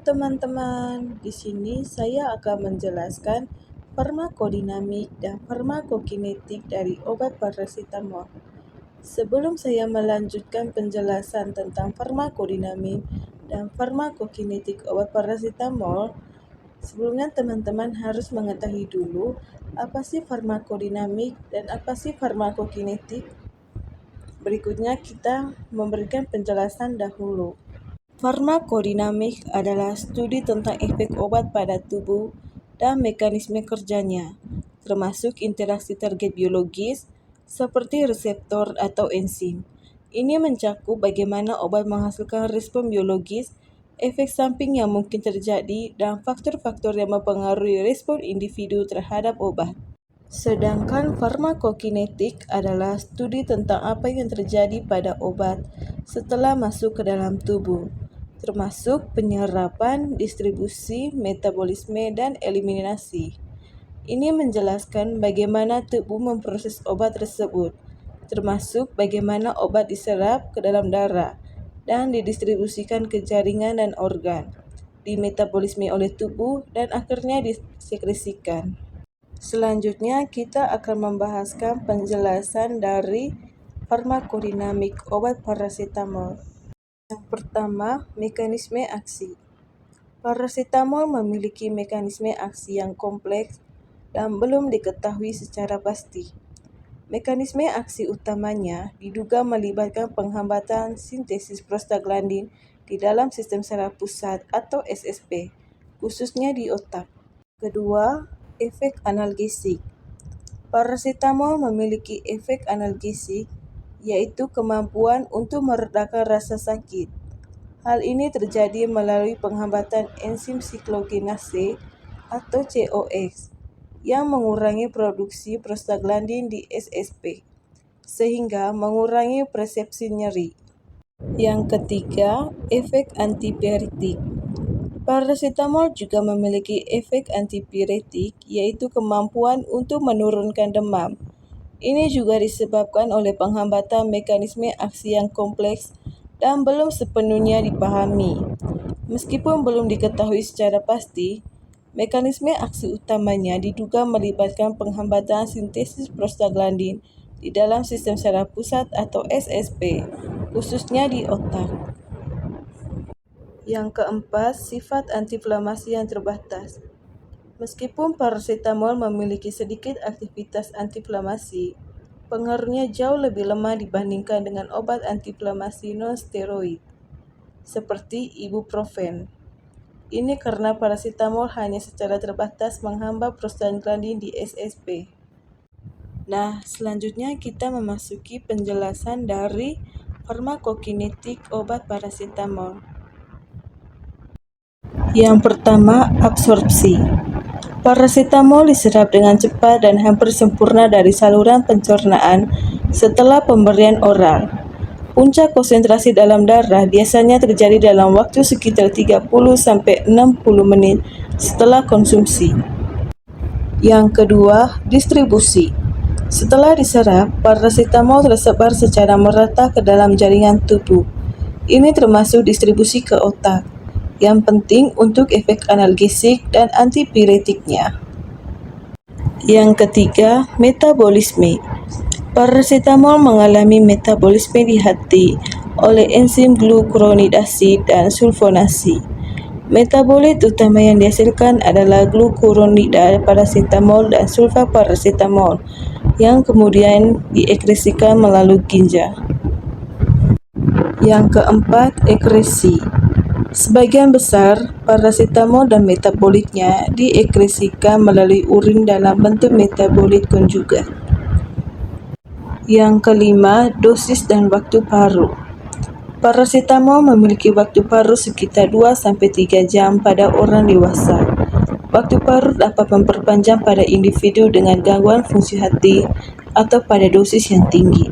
teman-teman, di sini saya akan menjelaskan farmakodinamik dan farmakokinetik dari obat parasetamol. Sebelum saya melanjutkan penjelasan tentang farmakodinamik dan farmakokinetik obat parasetamol, sebelumnya teman-teman harus mengetahui dulu apa sih farmakodinamik dan apa sih farmakokinetik. Berikutnya kita memberikan penjelasan dahulu. Farmakodinamik adalah studi tentang efek obat pada tubuh dan mekanisme kerjanya, termasuk interaksi target biologis seperti reseptor atau enzim. Ini mencakup bagaimana obat menghasilkan respon biologis, efek samping yang mungkin terjadi, dan faktor-faktor yang mempengaruhi respon individu terhadap obat. Sedangkan farmakokinetik adalah studi tentang apa yang terjadi pada obat setelah masuk ke dalam tubuh, termasuk penyerapan, distribusi, metabolisme, dan eliminasi. Ini menjelaskan bagaimana tubuh memproses obat tersebut, termasuk bagaimana obat diserap ke dalam darah dan didistribusikan ke jaringan dan organ, dimetabolisme oleh tubuh, dan akhirnya disekresikan. Selanjutnya, kita akan membahaskan penjelasan dari farmakodinamik obat parasetamol. Yang pertama, mekanisme aksi. Parasetamol memiliki mekanisme aksi yang kompleks dan belum diketahui secara pasti. Mekanisme aksi utamanya diduga melibatkan penghambatan sintesis prostaglandin di dalam sistem saraf pusat atau SSP, khususnya di otak. Kedua, efek analgesik. Parasetamol memiliki efek analgesik, yaitu kemampuan untuk meredakan rasa sakit. Hal ini terjadi melalui penghambatan enzim siklogenase atau COX yang mengurangi produksi prostaglandin di SSP, sehingga mengurangi persepsi nyeri. Yang ketiga, efek antipiretik. Parasetamol juga memiliki efek antipiretik, yaitu kemampuan untuk menurunkan demam. Ini juga disebabkan oleh penghambatan mekanisme aksi yang kompleks dan belum sepenuhnya dipahami. Meskipun belum diketahui secara pasti, mekanisme aksi utamanya diduga melibatkan penghambatan sintesis prostaglandin di dalam sistem saraf pusat atau SSP, khususnya di otak. Yang keempat, sifat antiinflamasi yang terbatas. Meskipun parasetamol memiliki sedikit aktivitas antiinflamasi, pengaruhnya jauh lebih lemah dibandingkan dengan obat antiinflamasi non-steroid, seperti ibuprofen. Ini karena parasetamol hanya secara terbatas menghambat prostaglandin di SSP. Nah, selanjutnya kita memasuki penjelasan dari farmakokinetik obat parasetamol. Yang pertama, absorpsi. Parasetamol diserap dengan cepat dan hampir sempurna dari saluran pencernaan setelah pemberian oral. Puncak konsentrasi dalam darah biasanya terjadi dalam waktu sekitar 30-60 menit setelah konsumsi. Yang kedua, distribusi. Setelah diserap, parasetamol tersebar secara merata ke dalam jaringan tubuh. Ini termasuk distribusi ke otak, yang penting untuk efek analgesik dan antipiretiknya. Yang ketiga, metabolisme. Parasetamol mengalami metabolisme di hati oleh enzim glucuronidasi dan sulfonasi. Metabolit utama yang dihasilkan adalah glucuronida parasetamol dan sulfa parasetamol yang kemudian diekskresikan melalui ginjal. Yang keempat, ekresi. Sebagian besar parasetamol dan metabolitnya diekskresikan melalui urin dalam bentuk metabolit konjugat. Yang kelima, dosis dan waktu paruh. Parasetamol memiliki waktu paruh sekitar 2-3 jam pada orang dewasa. Waktu paruh dapat memperpanjang pada individu dengan gangguan fungsi hati atau pada dosis yang tinggi.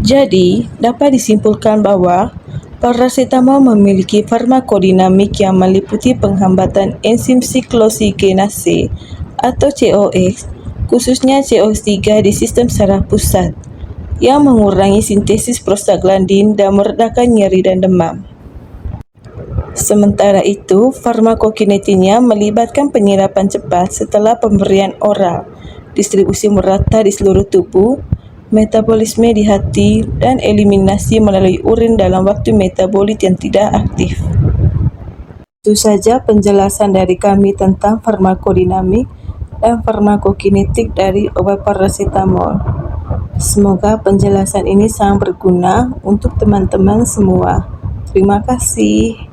Jadi, dapat disimpulkan bahwa parasetamol memiliki farmakodinamik yang meliputi penghambatan enzim siklogenase atau COX, khususnya COX-3 di sistem saraf pusat, yang mengurangi sintesis prostaglandin dan meredakan nyeri dan demam. Sementara itu, farmakokinetinya melibatkan penyerapan cepat setelah pemberian oral, distribusi merata di seluruh tubuh, metabolisme di hati, dan eliminasi melalui urin dalam waktu metabolit yang tidak aktif. Itu saja penjelasan dari kami tentang farmakodinamik dan farmakokinetik dari obat paracetamol. Semoga penjelasan ini sangat berguna untuk teman-teman semua. Terima kasih.